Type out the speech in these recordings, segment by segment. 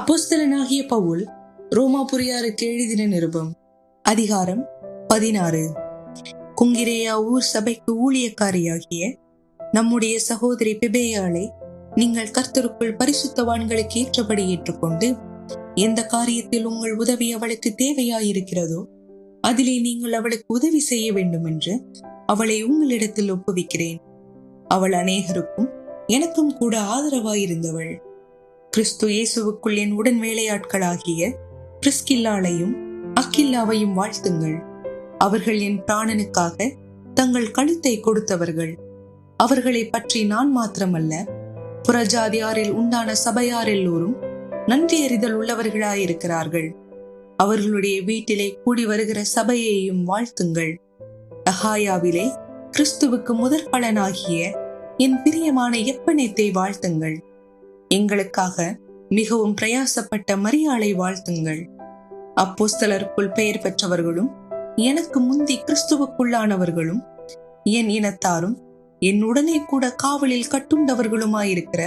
அப்போஸ்தலனாகிய பவுல் ரோமாபுரியாருக்கு எழுதின நிருபம் அதிகாரம் 16. குங்கிரேயா ஊர் சபைக்கு ஊழியக்காரியாகிய நம்முடைய சகோதரி பிபேயாளை நீங்கள் கர்த்தருக்குள் பரிசுத்தவான்களுக்கு ஏற்றபடி ஏற்றுக்கொண்டு எந்த காரியத்தில் உங்கள் உதவி அவளுக்கு தேவையாயிருக்கிறதோ அதிலே நீங்கள் அவளுக்கு உதவி செய்ய வேண்டும் என்று அவளை உங்களிடத்தில் ஒப்புவிக்கிறேன். அவள் அநேகருக்கும் எனக்கும் கூட ஆதரவாயிருந்தவள். கிறிஸ்து இயேசுவுக்குள் என் உடன் வேலையாட்களாகிய பிரிஸ்கில்லாளையும் அக்கில்லாவையும் வாழ்த்துங்கள். அவர்கள் என் பிராணனுக்காக தங்கள் கழுத்தை கொடுத்தவர்கள். அவர்களை பற்றி நான் மாத்திரமல்ல, புறஜாதியாரில் உண்டான சபையார் எல்லோரும் நன்றியறிதல் உள்ளவர்களாயிருக்கிறார்கள். அவர்களுடைய வீட்டிலே கூடி வருகிற சபையையும் வாழ்த்துங்கள். அகாயாவிலே கிறிஸ்துவுக்கு முதற் பலனாகிய என் பிரியமான எப்பனேத்தை வாழ்த்துங்கள். எங்களுக்காக மிகவும் பிரயாசப்பட்ட மரியாளை வாழ்த்துங்கள். அப்போஸ்தலருக்குள் பெயர் பெற்றவர்களும் எனக்கு முந்தி கிறிஸ்துவுக்குள்ளானவர்களும் என் இனத்தாரும் என் உடனே கூட காவலில் கட்டுண்டவர்களுமாயிருக்கிற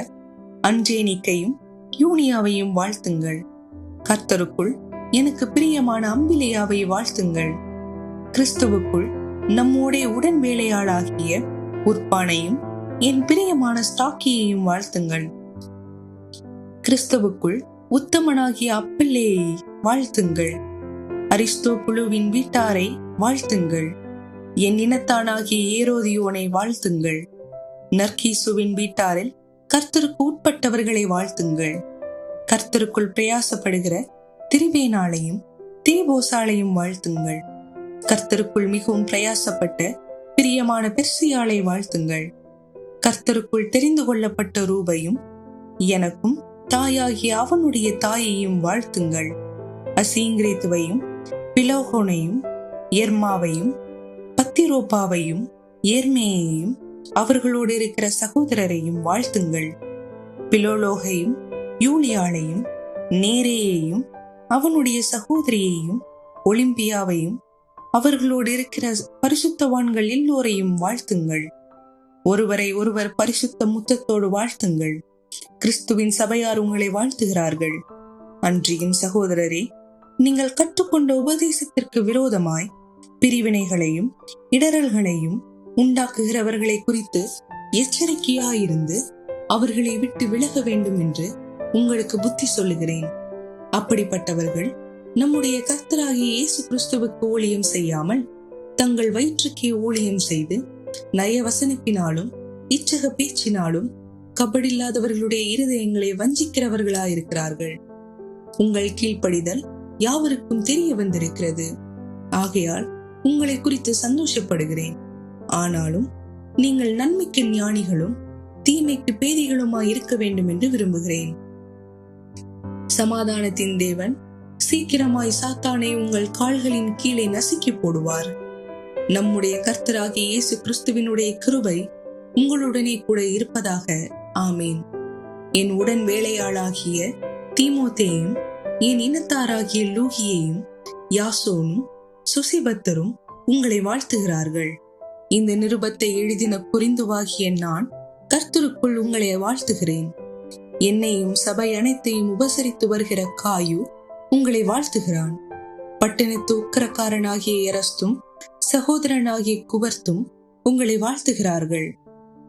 அன்றேனிக்கையும் யூனியாவையும் வாழ்த்துங்கள். கர்த்தருக்குள் எனக்கு பிரியமான அம்பிலியாவை வாழ்த்துங்கள். கிறிஸ்துவுக்குள் நம்மோடைய உடன் வேலையாளாகிய உர்பானையும் என் பிரியமான ஸ்டாக்கியையும் வாழ்த்துங்கள். கிறிஸ்துவுக்குள் உத்தமனாகிய அப்பல்லேயை வாழ்த்துங்கள். அரிஸ்தோபுலுவின் வீட்டாரை வாழ்த்துங்கள். என் இனத்தானாகிய ஏரோதியோனை வாழ்த்துங்கள். நர்கீசுவின் வீட்டாரில் கர்த்தருக்கு உட்பட்டவர்களை வாழ்த்துங்கள். கர்த்தருக்குள் பிரயாசப்படுகிற திரிபேனாளையும் தீபோசாலையும் வாழ்த்துங்கள். கர்த்தருக்குள் மிகவும் பிரயாசப்பட்ட பிரியமான பெர்சியாளை வாழ்த்துங்கள். கர்த்தருக்குள் தெரிந்து கொள்ளப்பட்ட ரூபையும் எனக்கும் தாயாகிய அவனுடைய தாயையும் வாழ்த்துங்கள். அசீங்கிரேத்துவையும் பிலோகோனையும் எர்மாவையும் பத்திரோப்பாவையும் ஏர்மேயையும் அவர்களோடு இருக்கிற சகோதரரையும் வாழ்த்துங்கள். பிலோலோகையும் யூலியாளையும் நேரேயையும் அவனுடைய சகோதரியையும் ஒலிம்பியாவையும் அவர்களோடு இருக்கிற பரிசுத்தவான்கள் எல்லோரையும் வாழ்த்துங்கள். ஒருவரை ஒருவர் பரிசுத்த முத்தத்தோடு வாழ்த்துங்கள். கிறிஸ்துவின் சபையார் உங்களை வாழ்த்துகிறார்கள். அன்றியும் சகோதரரே, நீங்கள் கற்றுக்கொண்ட உபதேசத்திற்கு விரோதமாய் பிரிவினைகளையும் இடரல்களையும் உண்டாக்குகிறவர்களை குறித்து எச்சரிக்கையாயிருந்து அவர்களை விட்டு விலக வேண்டும் என்று உங்களுக்கு புத்தி சொல்லுகிறேன். அப்படிப்பட்டவர்கள் நம்முடைய கர்த்தராகிய இயேசு கிறிஸ்துவுக்கு ஊழியம் செய்யாமல் தங்கள் வயிற்றுக்கே ஊழியம் செய்து நயவசனத்தினாலும் இச்சக பேச்சினாலும் கபடில்லாதவர்களுடைய இருதயங்களை வஞ்சிக்கிறவர்களாயிருக்கிறார்கள். உங்கள் கீழ்ப்படிதல் யாவருக்கும் தெரிய வந்திருக்கிறது. ஆகையால் உங்களை குறித்து சந்தோஷப்படுகிறேன். ஆனாலும் நீங்கள் நன்மைக்கு ஞானிகளும் தீமைக்கு பேதிகளுமாய் இருக்க வேண்டும் என்று விரும்புகிறேன். சமாதானத்தின் தேவன் சீக்கிரமாய் சாத்தானை உங்கள் கால்களின் கீழே நசுக்கி போடுவார். நம்முடைய கர்த்தராகிய இயேசு கிறிஸ்துவினுடைய கிருபை உங்களுடனே கூட இருப்பதாக. ஆமேன். என் உடன் வேலையாளாகிய தீமோத்தேயும் என் இனத்தாராகிய லூகியையும் யாசோனும் சுசிபத்தரும் உங்களை வாழ்த்துகிறார்கள். இந்த நிருபத்தை எழுதின கொரிந்துவாகிய நான் கர்த்தருக்குள் உங்களை வாழ்த்துகிறேன். என்னையும் சபை அனைத்தையும் உபசரித்து வருகிற காயு உங்களை வாழ்த்துகிறான். பட்டணத்து உக்கரக்காரனாகிய எரஸ்தும் சகோதரனாகிய குவர்த்தும் உங்களை வாழ்த்துகிறார்கள்.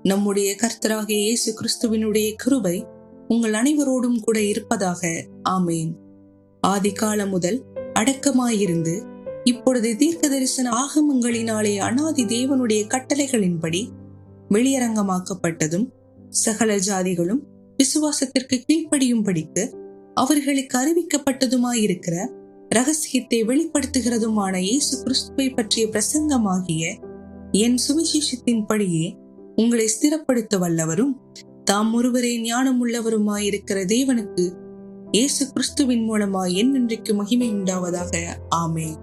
நம்முடைய கர்த்தராகிய இயேசு கிறிஸ்துவினுடைய கிருபை உங்கள் அனைவரோடும் கூட இருப்பதாக. ஆமேன். ஆதி காலம் முதல் அடக்கமாயிருந்து இப்பொழுது தீர்க்க தரிசன ஆகமங்களினாலே அனாதி தேவனுடைய கட்டளைகளின்படி வெளியரங்கமாக்கப்பட்டதும் சகல ஜாதிகளும் விசுவாசத்திற்கு கீழ்ப்படியும்படிக்கு அவர்களுக்கு அறிவிக்கப்பட்டதுமாயிருக்கிற இரகசியத்தை வெளிப்படுத்துகிறதுமான இயேசு கிறிஸ்துவை பற்றிய பிரசங்கமாகிய என் சுவிசேஷத்தின்படியே உங்களை ஸ்திரப்படுத்த வல்லவரும் தாம் ஒருவரே ஞானம் உள்ளவருமாயிருக்கிற தேவனுக்கு இயேசு கிறிஸ்துவின் மூலமாய் என்றென்றைக்கு மகிமை உண்டாவதாக. ஆமென்.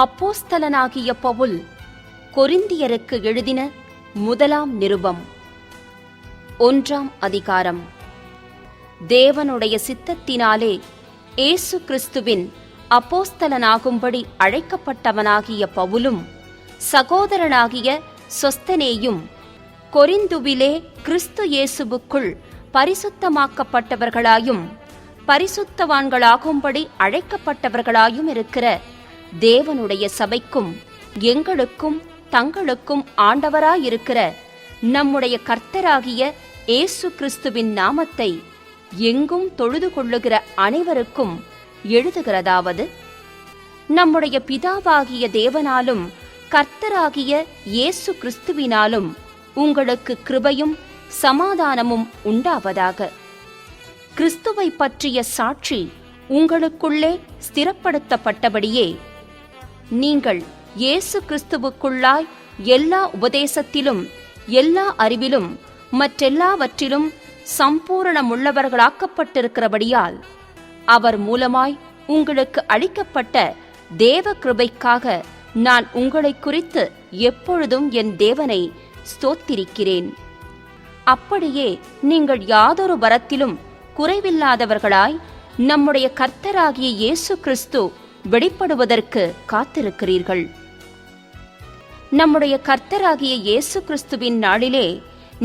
அப்போஸ்தலனாகிய பவுல் கொரிந்தியருக்கு எழுதின முதலாம் நிருபம் 1ஆம் அதிகாரம். தேவனுடைய சித்தத்தினாலே இயேசு கிறிஸ்துவின் அப்போஸ்தலனாகும்படி அழைக்கப்பட்டவனாகிய பவுலும் சகோதரனாகிய சொஸ்தனேயும் கொரிந்துவிலே கிறிஸ்து இயேசுவுக்குள் பரிசுத்தமாக்கப்பட்டவர்களாயும் பரிசுத்தவான்களாகும்படி அழைக்கப்பட்டவர்களாயும் இருக்கிற தேவனுடைய சபைக்கும் எங்களுக்கும் தங்களுக்கும் ஆண்டவராயிருக்கிற நம்முடைய கர்த்தராகிய இயேசு கிறிஸ்துவின் நாமத்தை எங்கும் தொழுது கொள்ளுகிற அனைவருக்கும் எழுதுகிறதாவது, நம்முடைய பிதாவாகிய தேவனாலும் கர்த்தராகிய இயேசு கிறிஸ்துவினாலும் உங்களுக்கு கிருபையும் சமாதானமும் உண்டாவதாக. கிறிஸ்துவை பற்றிய சாட்சி உங்களுக்குள்ளே ஸ்திரப்படுத்தப்பட்டபடியே நீங்கள் இயேசு கிறிஸ்துவுக்குள்ளாய் எல்லா உபதேசத்திலும் எல்லா அறிவிலும் மற்றெல்லாவற்றிலும் சம்பூரணமுள்ளவர்களாக்கப்பட்டிருக்கிறபடியால் அவர் மூலமாய் உங்களுக்கு அளிக்கப்பட்ட தேவ கிருபைக்காக நான் உங்களை குறித்து எப்பொழுதும் என் தேவனை ஸ்தோத்திரிக்கிறேன். அப்படியே நீங்கள் யாதொரு வரத்திலும் குறைவில்லாதவர்களாய் நம்முடைய கர்த்தராகிய இயேசு கிறிஸ்து வெளிப்படுவதற்கு காத்திருக்கிறீர்கள். நம்முடைய கர்த்தராகிய இயேசு கிறிஸ்துவின் நாளிலே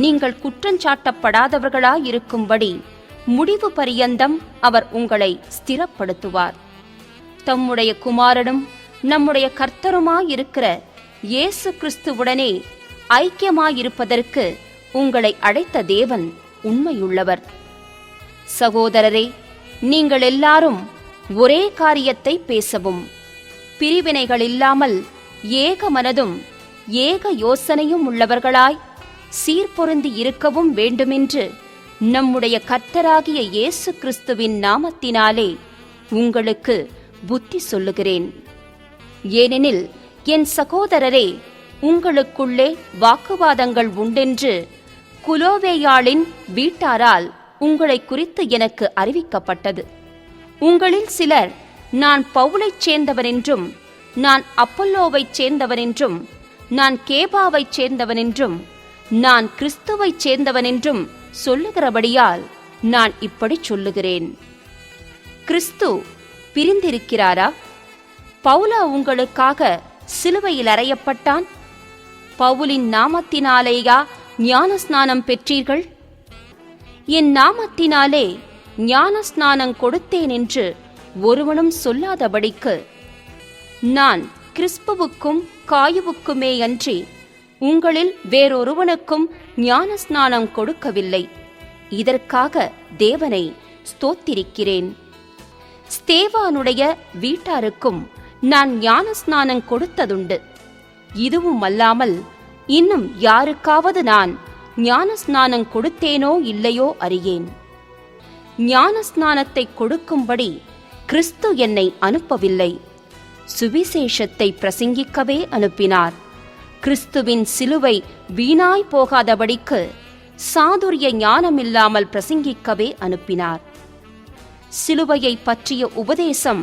நீங்கள் குற்றஞ்சாட்டப்படாதவர்களாயிருக்கும்படி முடிவு பரியந்தம் அவர் உங்களை ஸ்திரப்படுத்துவார். தம்முடைய குமாரனும் நம்முடைய கர்த்தருமாயிருக்கிற இயேசு கிறிஸ்துவுடனே ஐக்கியமாயிருப்பதற்கு உங்களை அழைத்த தேவன் உண்மையுள்ளவர். சகோதரரே, நீங்கள் எல்லாரும் ஒரே காரியத்தை பேசவும், பிரிவினைகள் இல்லாமல் ஏக மனதும் ஏக யோசனையும் உள்ளவர்களாய் சீர்பொருந்தி இருக்கவும் வேண்டுமென்று நம்முடைய கர்த்தராகிய இயேசு கிறிஸ்துவின் நாமத்தினாலே உங்களுக்கு புத்தி சொல்லுகிறேன். ஏனெனில் என் சகோதரரே, உங்களுக்குள்ளே வாக்குவாதங்கள் உண்டென்று குலோவேயாளின் வீட்டாரால் உங்களை குறித்து எனக்கு அறிவிக்கப்பட்டது. உங்களில் சிலர் நான் பவுலைச் சேர்ந்தவனென்றும் நான் அப்பல்லோவைச் சேர்ந்தவனென்றும் நான் கேபாவைச் சேர்ந்தவனென்றும் நான் கிறிஸ்துவைச் சேர்ந்தவனென்றும் சொல்லுகிறபடியால் நான் இப்படி சொல்லுகிறேன். கிறிஸ்து பிரிந்திருக்கிறாரா? பவுலா உங்களுக்காக சிலுவையில் அறையப்பட்டான்? பவுலின் நாமத்தினாலேயா ஞானஸ்நானம் பெற்றீர்கள்? என் நாமத்தினாலே ஞானஸ்நானம் கொடுத்தேன் என்று ஒருவனும் சொல்லாதபடிக்கு நான் கிறிஸ்புவுக்கும் காயுவுக்குமே அன்றி உங்களில் வேறொருவனுக்கும் ஞானஸ்நானம் கொடுக்கவில்லை. இதற்காக தேவனை ஸ்தோத்திரிக்கிறேன். ஸ்தேவானுடைய வீட்டாருக்கும் நான் ஞானஸ்நானம் கொடுத்ததுண்டு. இதுவும் அல்லாமல் இன்னும் யாருக்காவது நான் ஞானஸ்நானம் கொடுத்தேனோ இல்லையோ அறியேன். ஞானஸ்நானத்தை கொடுக்கும்படி கிறிஸ்து என்னை அனுப்பவில்லை, சுவிசேஷத்தை பிரசங்கிக்கவே அனுப்பினார். கிறிஸ்துவின் சிலுவை வீணாய் போகாதபடிக்கு சாதுரிய ஞானமில்லாமல் பிரசங்கிக்கவே அனுப்பினார். சிலுவையை பற்றிய உபதேசம்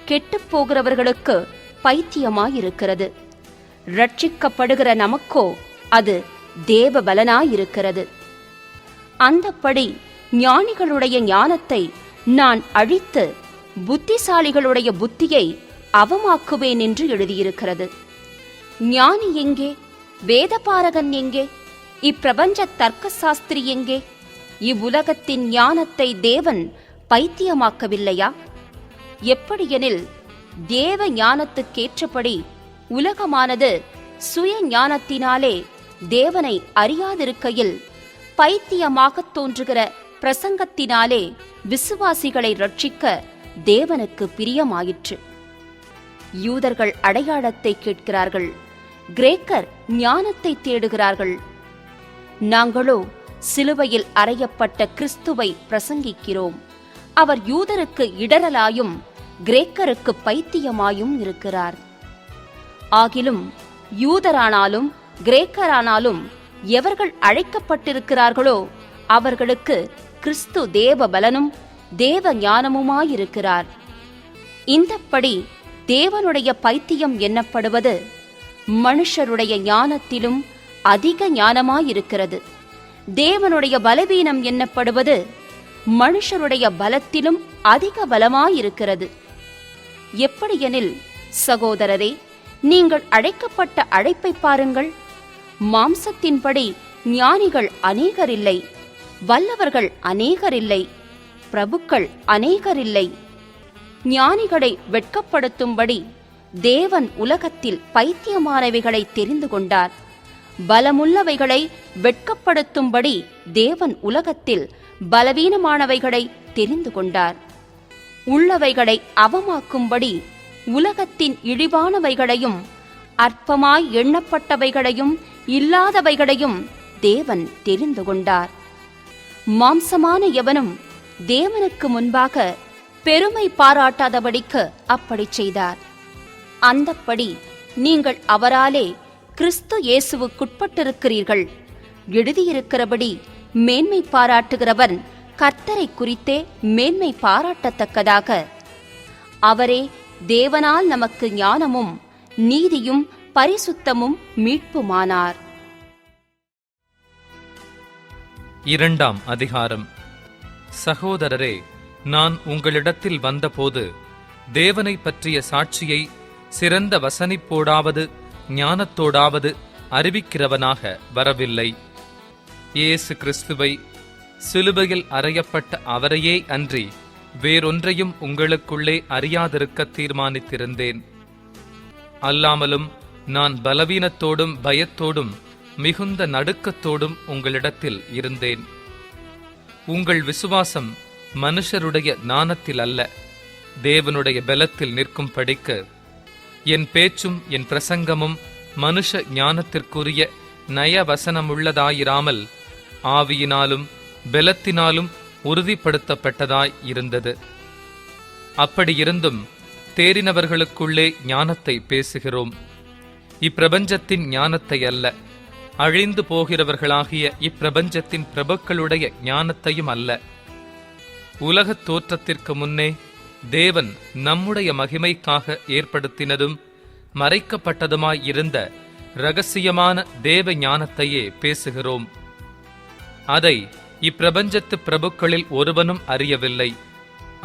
கெட்டுப்போகிறவர்களுக்கு பைத்தியமாயிருக்கிறது. ரட்சிக்கப்படுகிற நமக்கோ அது தேவ பலனாயிருக்கிறது. அந்தப்படி ஞானிகளுடைய ஞானத்தை நான் அழித்து புத்திசாலிகளுடைய புத்தியை அவமாக்குவேன் என்று எழுதியிருக்கிறது. ஞானி எங்கே? வேதபாரகன் எங்கே? இப்பிரபஞ்ச தர்க்க சாஸ்திரி எங்கே? இவ்வுலகத்தின் ஞானத்தை தேவன் பைத்தியமாக்கவில்லையா? எப்படியெனில் தேவ ஞானத்துக்கேற்றபடி உலகமானது சுய ஞானத்தினாலே தேவனை அறியாதிருக்கையில் பைத்தியமாகத் தோன்றுகிற பிரசங்கத்தினாலே விசுவாசிகளை ரட்சிக்க தேவனுக்கு பிரியமாயிற்று. யூதர்கள் அடையாளத்தை கேட்கிறார்கள், கிரேக்கர் ஞானத்தை தேடுகிறார்கள். நாங்களோ சிலுவையில் அறையப்பட்ட கிறிஸ்துவை பிரசங்கிக்கிறோம். அவர் யூதருக்கு இடரலாயும் கிரேக்கருக்கு பைத்தியமாயும் இருக்கிறார். ஆகிலும் யூதரானாலும் கிரேக்கரானாலும் எவர்கள் அழைக்கப்பட்டிருக்கிறார்களோ அவர்களுக்கு கிறிஸ்து தேவ பலனும் தேவ ஞானமுமாயிருக்கிறார். இந்தப்படி தேவனுடைய பைத்தியம் எண்ணப்படுவது மனுஷருடைய ஞானத்திலும் அதிக ஞானமாயிருக்கிறது. தேவனுடைய பலவீனம் எண்ணப்படுவது மனுஷருடைய பலத்திலும் அதிக பலமாயிருக்கிறது. எப்படியெனில் சகோதரரே, நீங்கள் அழைக்கப்பட்ட அழைப்பை பாருங்கள். மாம்சத்தின்படி ஞானிகள் அநேகரில்லை, வல்லவர்கள் அநேகரில்லை, பிரபுக்கள் அநேகரில்லை. ஞானிகளை வெட்கப்படுத்தும்படி தேவன் உலகத்தில் பைத்தியமானவைகளை தெரிந்து கொண்டார். பலமுள்ளவைகளை வெட்கப்படுத்தும்படி தேவன் உலகத்தில் பலவீனமானவைகளை தெரிந்து கொண்டார். உள்ளவைகளை அவமாக்கும்படி உலகத்தின் இழிவானவைகளையும் அற்பமாய் எண்ணப்பட்டவைகளையும் இல்லாதவைகளையும் தேவன் தெரிந்து கொண்டார். மாம்சமான எவனும் தேவனுக்கு முன்பாக பெருமை பாராட்டாதபடிக்கு அப்படி செய்தார். அந்தப்படி நீங்கள் அவராலே கிறிஸ்து இயேசுவுக்குட்பட்டிருக்கிறீர்கள். எழுதியிருக்கிறபடி மேன்மை பாராட்டுகிறவன் கர்த்தரை குறித்தே மேன்மை பாராட்டத்தக்கதாக. அவரே தேவனால் நமக்கு ஞானமும் நீதியும் பரிசுத்தமும் மீட்புமானார். 2ஆம் அதிகாரம். சகோதரரே, நான் உங்களிடத்தில் வந்தபோது தேவனை பற்றிய சாட்சியை சிறந்த வசனிப்போடாவது ஞானத்தோடாவது அறிவிக்கிறவனாக வரவில்லை. இயேசு கிறிஸ்துவை சிலுவையில் அறையப்பட்ட அவரையே அன்றி வேறொன்றையும் உங்களுக்குள்ளே அறியாதிருக்க தீர்மானித்திருந்தேன். அல்லாமலும் நான் பலவீனத்தோடும் பயத்தோடும் மிகுந்த நடுக்கத்தோடும் உங்களிடத்தில் இருந்தேன். உங்கள் விசுவாசம் மனுஷருடைய ஞானத்தில் அல்ல, தேவனுடைய பலத்தில் நிற்கும் படிக்கு என் பேச்சும் என் பிரசங்கமும் மனுஷ ஞானத்திற்குரிய நயவசனமுள்ளதாயிராமல் ஆவியினாலும் பலத்தினாலும் உறுதிப்படுத்தப்பட்டதாய் இருந்தது. அப்படியிருந்தும் தேறினவர்களுக்குள்ளே ஞானத்தை பேசுகிறோம். இப்பிரபஞ்சத்தின் ஞானத்தை அல்ல, அழிந்து போகிறவர்களாகிய இப்பிரபஞ்சத்தின் பிரபுக்களுடைய ஞானத்தையும் அல்ல. உலகத் தோற்றத்திற்கு முன்னே தேவன் நம்முடைய மகிமைக்காக ஏற்படுத்தினதும் மறைக்கப்பட்டதுமாய் இருந்த இரகசியமான தேவ ஞானத்தையே பேசுகிறோம். அதை இப்பிரபஞ்சத்து பிரபுக்களில் ஒருவனும் அறியவில்லை.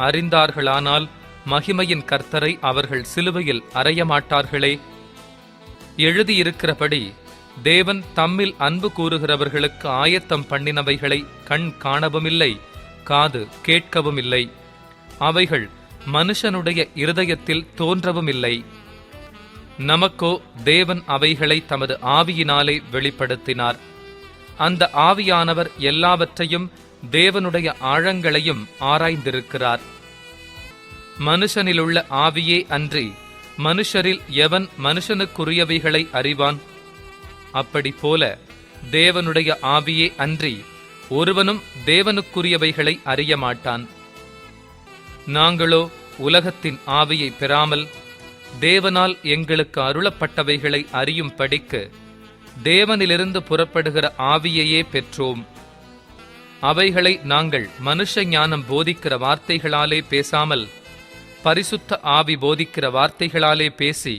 அறிந்தார்களானால் மகிமையின் கர்த்தரை அவர்கள் சிலுவையில் அறையமாட்டார்களே. எழுதியிருக்கிறபடி தேவன் தம்மில் அன்பு கூறுகிறவர்களுக்கு ஆயத்தம் பண்ணினவைகளை கண் காணவுமில்லை, காது கேட்கவும் இல்லை. அவைகள் மனுஷனுடைய இருதயத்தில் தோன்றவும் இல்லை. நமக்கோ தேவன் அவைகளை தமது ஆவியினாலே வெளிப்படுத்தினார். அந்த ஆவியானவர் எல்லாவற்றையும் தேவனுடைய ஆழங்களையும் ஆராய்ந்திருக்கிறார். மனுஷனிலுள்ள ஆவியே அன்றி மனுஷரில் எவன் மனுஷனுக்குரியவைகளை அறிவான்? அப்படி போல தேவனுடைய ஆவியே அன்றி ஒருவனும் தேவனுக்குரியவைகளை அறிய மாட்டான். நாங்களோ உலகத்தின் ஆவியை பெறாமல் தேவனால் எங்களுக்கு அருளப்பட்டவைகளை அறியும் படிக்கு தேவனிலிருந்து புறப்படுகிற ஆவியையே பெற்றோம். அவைகளை நாங்கள் மனுஷ ஞானம் போதிக்கிற வார்த்தைகளாலே பேசாமல் பரிசுத்த ஆவி போதிக்கிற வார்த்தைகளாலே பேசி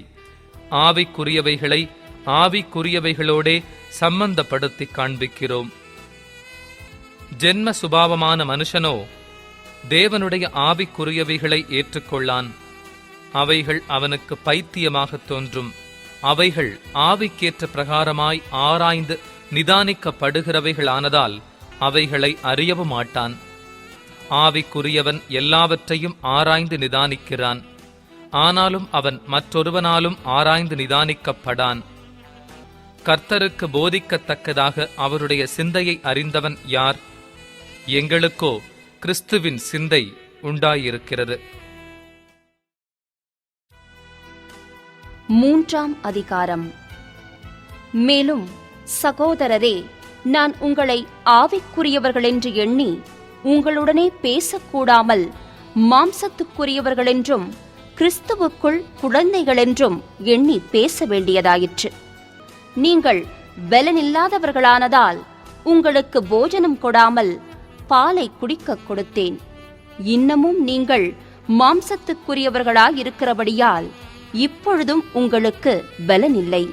ஆவிக்குரியவைகளை ஆவிக்குரியவைகளோடே சம்பந்தப்படுத்தி காண்பிக்கிறோம். ஜென்ம சுபாவமான மனுஷனோ தேவனுடைய ஆவிக்குரியவைகளை ஏற்றுக்கொள்ளான். அவைகள் அவனுக்கு பைத்தியமாக தோன்றும். அவைகள் ஆவிக்கேற்ற பிரகாரமாய் ஆராய்ந்து நிதானிக்கப்படுகிறவைகளானதால் அவைகளை அறியவும் மாட்டான். ஆவிக்குரியவன் எல்லாவற்றையும் ஆராய்ந்து நிதானிக்கிறான். ஆனாலும் அவன் மற்றொருவனாலும் ஆராய்ந்து நிதானிக்கப்படான். கர்த்தருக்கு போதிக்கத்தக்கதாக அவருடைய சிந்தையை அறிந்தவன் யார்? எங்களுக்கோ கிறிஸ்துவின் சிந்தை உண்டாயிருக்கிறது. 3ஆம் அதிகாரம். மேலும் சகோதரரே, நான் உங்களை ஆவிக்குரியவர்களென்று எண்ணி உங்களுடனே பேசக்கூடாமல் மாம்சத்துக்குரியவர்களென்றும் கிறிஸ்துவுக்குள் குழந்தைகளென்றும் எண்ணி பேச வேண்டியதாயிற்று. நீங்கள் பலனில்லாதவர்களானதால் உங்களுக்கு போஜனம் கொடாமல் பாலை குடிக்க கொடுத்தேன். இன்னமும் நீங்கள் மாம்சத்துக்குரியவர்களாயிருக்கிறபடியால் இப்பொழுதும் உங்களுக்கு பலனில்லை.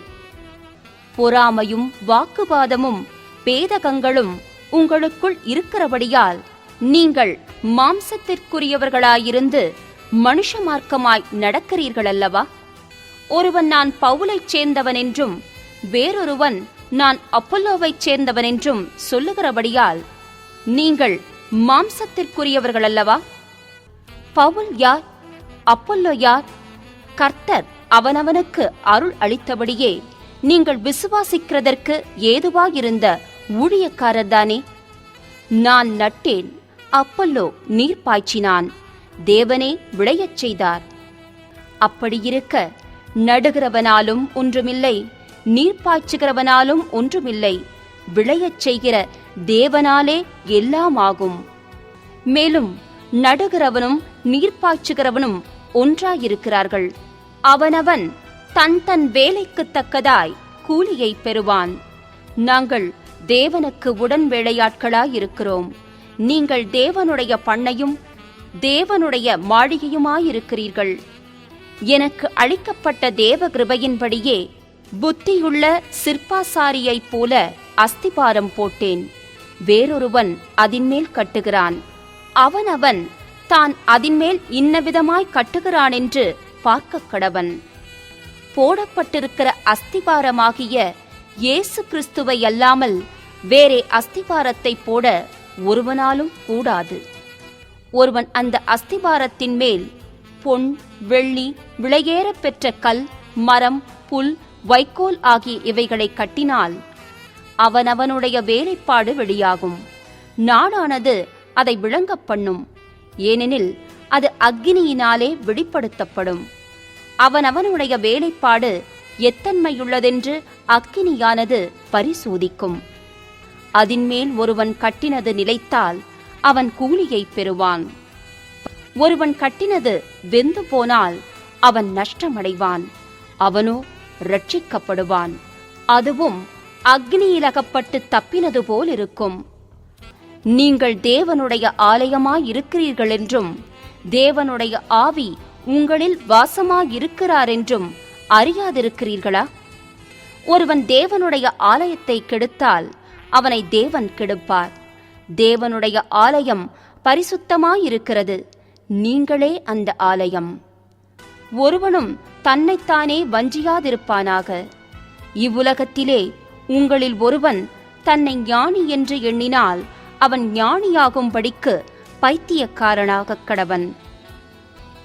பொறாமையும் வாக்குவாதமும் பேதகங்களும் உங்களுக்குள் இருக்கிறபடியால் நீங்கள் மாம்சத்திற்குரியவர்களாயிருந்து மனுஷ மார்க்கமாய் நடக்கிறீர்கள் அல்லவா? ஒருவன் நான் பவுலைச் சேர்ந்தவனென்றும் வேறொருவன் நான் அப்பல்லோவைச் சேர்ந்தவனென்றும் சொல்லுகிறபடியால் நீங்கள் மாம்சத்திற்குரியவர்கள் அல்லவா? பவுல் யார்? அப்பல்லோ யார்? கர்த்தர் அவனவனுக்கு அருள் அளித்தபடியே நீங்கள் விசுவாசிக்கிறதற்கு ஏதுவாயிருந்த ஊழியக்காரர்தானே. நான் நட்டேன், அப்பல்லோ நீர் பாய்ச்சினான், தேவனே விளையச் செய்தார். அப்படியிருக்க நடுகிறவனாலும் ஒன்றுமில்லை, நீர் பாய்ச்சுகிறவனாலும் ஒன்றுமில்லை, விளையச் செய்கிற தேவனாலே எல்லாம் ஆகும். மேலும் நடுகிறவனும் நீர் பாய்ச்சுகிறவனும் ஒன்றாயிருக்கிறார்கள். அவனவன் தன் தன் வேலைக்குத் தக்கதாய் கூலியை பெறுவான். நாங்கள் தேவனுக்கு உடன் வேலையாட்களாயிருக்கிறோம். நீங்கள் தேவனுடைய பண்ணையும் தேவனுடைய மாளிகையுமாயிருக்கிறீர்கள். எனக்கு அளிக்கப்பட்ட தேவ கிருபையின்படியே புத்தியுள்ள சிற்பாசாரியைப் போல அஸ்திபாரம் போட்டேன். வேறொருவன் அதின்மேல் கட்டுகிறான். அவனவன் தான் அதின்மேல் இன்னவிதமாய் கட்டுகிறானென்று பார்க்க கடவன். போடப்பட்டிருக்கிற அஸ்திபாரமாகிய இயேசு கிறிஸ்துவை அல்லாமல் வேறே அஸ்திபாரத்தை போட ஒருவனாலும் கூடாது. ஒருவன் அந்த அஸ்திபாரத்தின் மேல் பொன், வெள்ளி, விலையேறப் பெற்ற கல், மரம், புல், வைக்கோல் ஆகிய இவைகளை கட்டினால் அவனவனுடைய வேலைப்பாடு வெளியாகும். நாடானது அதை விளங்கப் பண்ணும். ஏனெனில் அது அக்கினியினாலே வெளிப்படுத்தப்படும். அவனவனுடைய வேலைப்பாடு எத்தன்மையுள்ளதென்று அக்கினியானது பரிசோதிக்கும். அதின்மேல் ஒருவன் கட்டினது நிலைத்தால் அவன் கூலியை பெறுவான். ஒருவன் கட்டினது வெந்து போனால் அவன் நஷ்டமடைவான், அவனோ ரட்சிக்கப்படுவான். அதுவும் அக்னியிலகப்பட்டு தப்பினது போல் இருக்கும். நீங்கள் தேவனுடைய ஆலயமாயிருக்கிறீர்கள் என்றும் தேவனுடைய ஆவி உங்களில் வாசமாயிருக்கிறாரென்றும் அறியாதிருக்கிறீர்களா? ஒருவன் தேவனுடைய ஆலயத்தை கெடுத்தால் அவனை தேவன் கெடுப்பார். தேவனுடைய ஆலயம் பரிசுத்தமாயிருக்கிறது, நீங்களே அந்த ஆலயம். ஒருவனும் தன்னைத்தானே வஞ்சியாதிருப்பானாக. இவ்வுலகத்திலே உங்களில் ஒருவன் தன்னை ஞானி என்று எண்ணினால் அவன் ஞானியாகும்படிக்கு பைத்தியக்காரனாகக் கடவன்.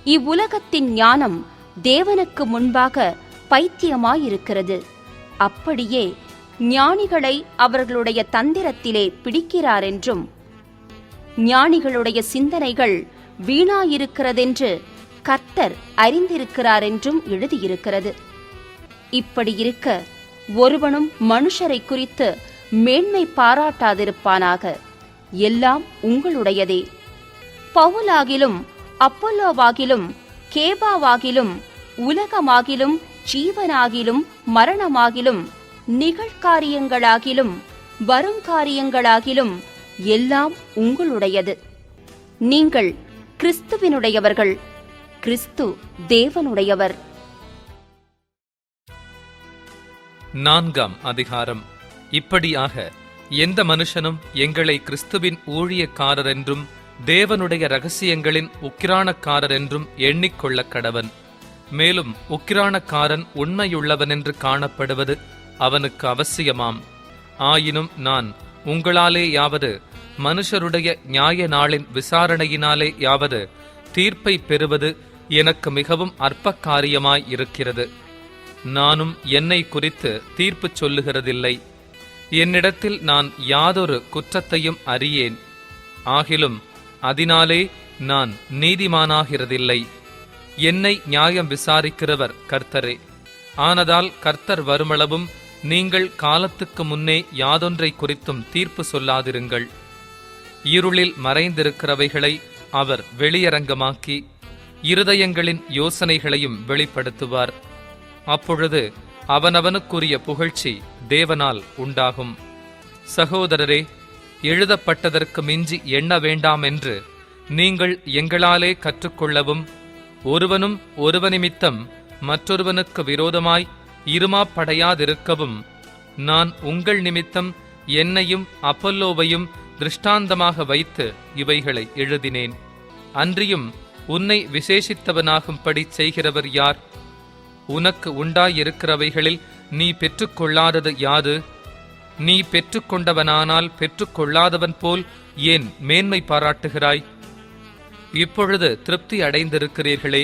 இவ்வுலகத்தின் ஞானம் தேவனுக்கு முன்பாக பைத்தியமாயிருக்கிறது. அப்படியே ஞானிகளை அவர்களுடைய தந்திரத்திலே பிடிக்கிறாரென்றும் ஞானிகளுடைய சிந்தனைகள் வீணாயிருக்கிறதென்று கர்த்தர் அறிந்திருக்கிறாரென்றும் எழுதியிருக்கிறது. இப்படியிருக்க ஒருவனும் மனுஷரை குறித்து மேன்மை பாராட்டாதிருப்பானாக. எல்லாம் உங்களுடையதே. பவுலாகிலும் அப்பல்லோவாகிலும் கேபாவாகிலும் உலகமாகிலும் ஜீவனாகிலும் மரணமாகிலும் நிகழ்காரியங்களாகிலும் வருங்காரியங்களாகிலும் எல்லாம் உங்களுடையது. நீங்கள் கிறிஸ்துவினுடையவர்கள், கிறிஸ்து தேவனுடையவர். 4ஆம் அதிகாரம். இப்படியாக எந்த மனுஷனும் எங்களை கிறிஸ்துவின் ஊழியக்காரர் என்றும் தேவனுடைய இரகசியங்களின் உக்கிரானக்காரர் என்றும் எண்ணிக்கொள்ள கடவன். மேலும் உக்கிரானக்காரன் உண்மையுள்ளவனென்று காணப்படுவது அவனுக்கு அவசியமாம். ஆயினும் நான் உங்களாலேயாவது மனுஷருடைய நியாய நாளின் விசாரணையினாலே யாவது தீர்ப்பை பெறுவது எனக்கு மிகவும் அற்ப காரியமாய் இருக்கிறது. நானும் என்னை குறித்து தீர்ப்பு சொல்லுகிறதில்லை. என்னிடத்தில் நான் யாதொரு குற்றத்தையும் அறியேன். ஆகிலும் அதனாலே நான் நீதிமானாகிறதில்லை. என்னை நியாயம் விசாரிக்கிறவர் கர்த்தரே. ஆனதால் கர்த்தர் வருமளவும் நீங்கள் காலத்துக்கு முன்னே யாதொன்றை குறித்தும் தீர்ப்பு சொல்லாதிருங்கள். இருளில் மறைந்திருக்கிறவைகளை அவர் வெளியரங்கமாக்கி இருதயங்களின் யோசனைகளையும் வெளிப்படுத்துவார். அப்பொழுது அவனவனுக்குரிய புகழ்ச்சி தேவனால் உண்டாகும். சகோதரரே, எழுதப்பட்டதற்கு மிஞ்சி எண்ண வேண்டாம் என்று நீங்கள் எங்களாலே கற்றுக்கொள்ளவும் ஒருவனும் ஒருவனிமித்தம் மற்றொருவனுக்கு விரோதமாய் இருமாப்படையாதிருக்கவும் நான் உங்கள் நிமித்தம் என்னையும் அப்பல்லோவையும் திருஷ்டாந்தமாக வைத்து இவைகளை எழுதினேன். அன்றியும் உன்னை விசேஷித்தவனாகும்படி செய்கிறவர் யார்? உனக்கு உண்டாயிருக்கிறவைகளில் நீ பெற்றுக்கொள்ளாதது யாது? நீ பெற்றுக்கொண்டவனானால் பெற்றுக்கொள்ளாதவன் போல் ஏன் மேன்மை பாராட்டுகிறாய்? இப்பொழுது திருப்தி அடைந்திருக்கிறீர்களே,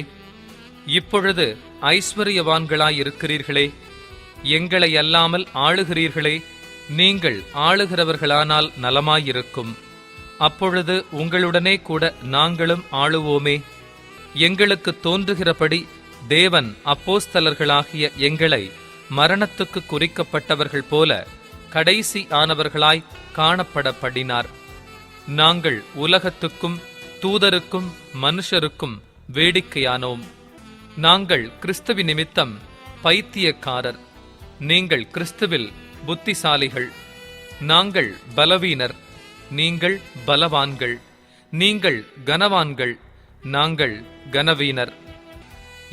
இப்பொழுது ஐஸ்வர்யவான்களாயிருக்கிறீர்களே, எங்களை அல்லாமல் ஆளுகிறீர்களே, நீங்கள் ஆளுகிறவர்களானால் நலமாயிருக்கும். அப்பொழுது உங்களுடனே கூட நாங்களும் ஆளுவோமே. எங்களுக்கு தோன்றுகிறபடி தேவன் அப்போஸ்தலர்களாகிய எங்களை மரணத்துக்கு குறிக்கப்பட்டவர்கள் போல கடைசி ஆனவர்களாய் காணப்பட பண்ணினார். நாங்கள் உலகத்துக்கும் தூதருக்கும் மனுஷருக்கும் வேடிக்கையானோம். நாங்கள் கிறிஸ்துவி நிமித்தம் பைத்தியக்காரர், நீங்கள் கிறிஸ்துவில் புத்திசாலிகள். நாங்கள் பலவீனர், நீங்கள் பலவான்கள். நீங்கள் கனவான்கள், நாங்கள் கனவீனர்.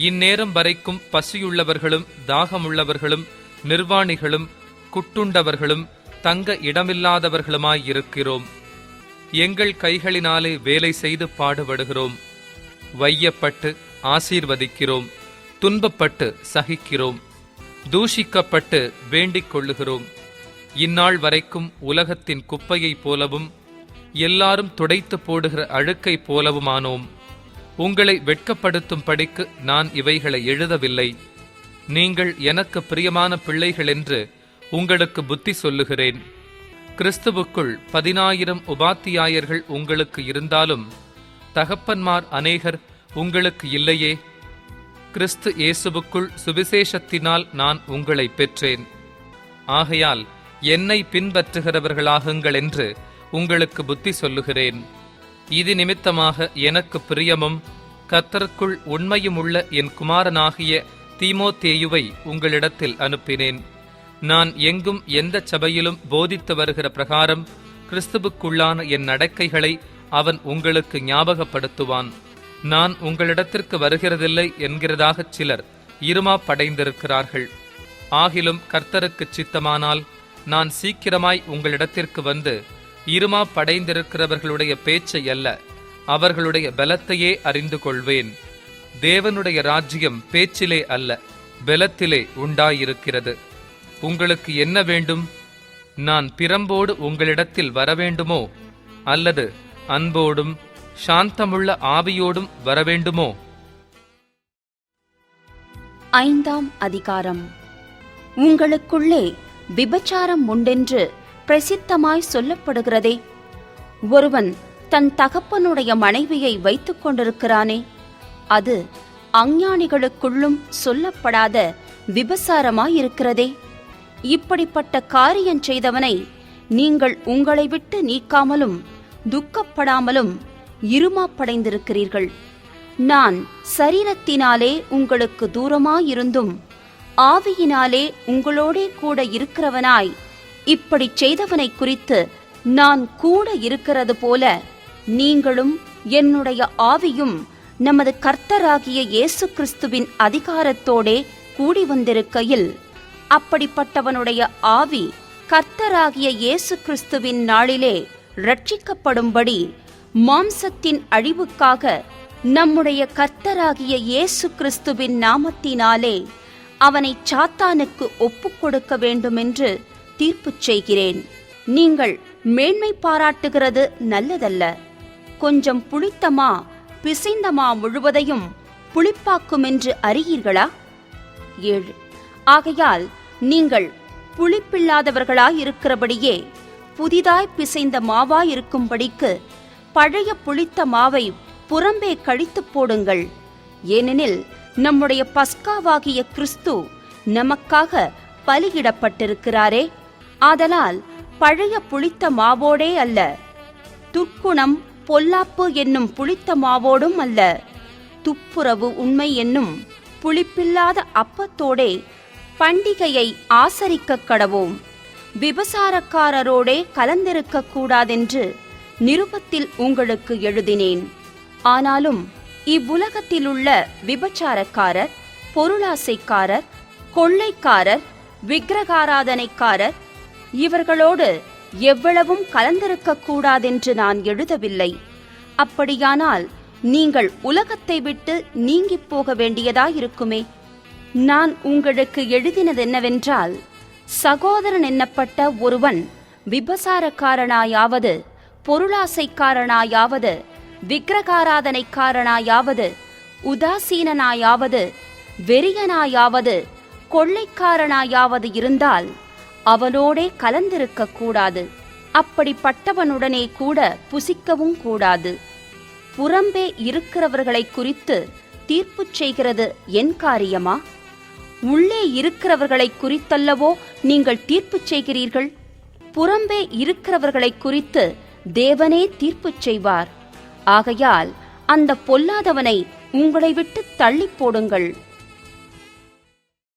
இந்நேரம் வரைக்கும் பசியுள்ளவர்களும் தாகமுள்ளவர்களும் நிர்வாணிகளும் குட்டுண்டவர்களும் தங்க இடமில்லாதவர்களுமாயிருக்கிறோம். எங்கள் கைகளினாலே வேலை செய்து பாடுபடுகிறோம். வையப்பட்டு ஆசீர்வதிக்கிறோம், துன்பப்பட்டு சகிக்கிறோம், தூஷிக்கப்பட்டு வேண்டிக் கொள்ளுகிறோம். இந்நாள் வரைக்கும் உலகத்தின் குப்பையைப் போலவும் எல்லாரும் துடைத்து போடுகிற அழுக்கை போலவுமானோம். உங்களை வெட்கப்படுத்தும் படிக்கு நான் இவைகளை எழுதவில்லை. நீங்கள் எனக்கு பிரியமான பிள்ளைகள் என்று உங்களுக்கு புத்தி சொல்லுகிறேன். கிறிஸ்துவுக்குள் 10,000 உபாத்தியாயர்கள் உங்களுக்கு இருந்தாலும் தகப்பன்மார் அநேகர் உங்களுக்கு இல்லையே. கிறிஸ்து இயேசுவுக்குள் சுவிசேஷத்தினால் நான் உங்களை பெற்றேன். ஆகையால் என்னை பின்பற்றுகிறவர்களாகுங்கள் என்று உங்களுக்கு புத்தி சொல்லுகிறேன். இது நிமித்தமாக எனக்கு பிரியமும் கர்த்தருக்குள் உண்மையுமுள்ள என் குமாரனாகிய தீமோத்தேயுவை உங்களிடத்தில் அனுப்பினேன். நான் எங்கும் எந்த சபையிலும் போதித்து வருகிற பிரகாரம் கிறிஸ்துவுக்குள்ளான என் நடக்கைகளை அவன் உங்களுக்கு ஞாபகப்படுத்துவான். நான் உங்களிடத்திற்கு வருகிறதில்லை என்கிறதாகச் சிலர் இருமாப்படைந்திருக்கிறார்கள். ஆகிலும் கர்த்தருக்குச் சித்தமானால் நான் சீக்கிரமாய் உங்களிடத்திற்கு வந்து இருமாப்படைந்திருக்கிறவர்களுடைய பேச்சை அல்ல, அவர்களுடைய பலத்தையே அறிந்து கொள்வேன். தேவனுடைய ராஜ்யம் பேச்சிலே அல்ல, பலத்திலே உண்டாயிருக்கிறது. உங்களுக்கு என்ன வேண்டும்? நான் பிரம்போடு உங்களிடத்தில் வரவேண்டுமோ, அல்லது அன்போடும் சாந்தமுள்ள ஆவியோடும் வரவேண்டுமோ? 5ஆம் அதிகாரம். உங்களுக்குள்ளே விபச்சாரம் உண்டென்று பிரசித்தமாய் சொல்லப்படுகிறதே. ஒருவன் தன் தகப்பனுடைய மனைவியை வைத்துக் கொண்டிருக்கிறானே, அது அஞ்ஞானிகளுக்குள்ளும் சொல்லப்படாத விபசாரமாயிருக்கிறதே. இப்படிப்பட்ட காரியம் செய்தவனை நீங்கள் உங்களை விட்டு நீக்காமலும் துக்கப்படாமலும் இருமாப்படைந்திருக்கிறீர்கள். நான் சரீரத்தினாலே உங்களுக்கு தூரமாயிருந்தும் ஆவியினாலே உங்களோடே கூட இருக்கிறவனாய் இப்படி செய்தவனை குறித்து நான் கூட இருக்கிறது போல நீங்களும் என்னுடைய ஆவியும் நமது கர்த்தராகிய இயேசு கிறிஸ்துவின் அதிகாரத்தோடே கூடி வந்திருக்கையில், அப்படிப்பட்டவனுடைய ஆவி கர்த்தராகிய இயேசு கிறிஸ்துவின் நாளிலே ரட்சிக்கப்படும்படி மாம்சத்தின் அழிவுக்காக நம்முடைய கர்த்தராகிய இயேசு கிறிஸ்துவின் நாமத்தினாலே அவனை சாத்தானுக்கு ஒப்புக் கொடுக்க வேண்டுமென்று தீர்ப்பு செய்கிறேன். நீங்கள் மேன்மை பாராட்டுகிறது நல்லதல்ல. கொஞ்சம் புளித்தமா பிசைந்தமா முழுவதையும் புளிப்பாக்குமென்று அறியீர்களா? 7. ஆகையால் நீங்கள் புளிப்பில்லாதவர்களாயிருக்கிறபடியே புதிதாய் பிசைந்த மாவாயிருக்கும்படிக்கு பழைய புளித்த மாவை புறம்பே கழித்து போடுங்கள். ஏனெனில் நம்முடைய பஸ்காவாகிய கிறிஸ்து நமக்காக பலியிடப்பட்டிருக்கிறாரே. ஆதலால் பழைய புளித்த மாவோடே அல்ல, துர்க்குணம் பொல்லாப்பு என்னும் புளித்த மாவோடும் அல்ல, துப்புரவு உண்மை என்னும் புளிப்பில்லாத அப்பத்தோடே பண்டிகையை ஆசரிக்க கடவோம். விபசாரக்காரரோடே கலந்திருக்க கூடாதென்று நிருபத்தில் உங்களுக்கு எழுதினேன். ஆனாலும் இவ்வுலகத்திலுள்ள விபச்சாரக்காரர், பொருளாசைக்காரர், கொள்ளைக்காரர், விக்கிரகாராதனைக்காரர் இவர்களோடு எவ்வளவும் கலந்திருக்க கூடாதென்று நான் எழுதவில்லை. அப்படியானால் நீங்கள் உலகத்தை விட்டு நீங்கிப் போக வேண்டியதாயிருக்குமே. நான் உங்களுக்கு எழுதினதென்னவென்றால், சகோதரன் என்னப்பட்ட ஒருவன் விபசாரக்காரனாயாவது, பொருளாசைக்காரனாயாவது, விக்கிரகாராதனைக்காரனாயாவது, உதாசீனனாயாவது, வெறியனாயாவது, கொள்ளைக்காரனாயாவது இருந்தால் அவனோடே கலந்திருக்க கூடாது. அப்படிப்பட்டவனுடனே கூட புசிக்கவும் கூடாது. புறம்பே இருக்கிறவர்களை குறித்து தீர்ப்பு செய்கிறது என் காரியமா? உள்ளே இருக்கிறவர்களை குறித்தல்லவோ நீங்கள் தீர்ப்பு செய்கிறீர்கள். புறம்பே இருக்கிறவர்களை குறித்து தேவனே தீர்ப்பு செய்வார். ஆகையால் அந்த பொல்லாதவனை உங்களை விட்டு தள்ளி போடுங்கள்.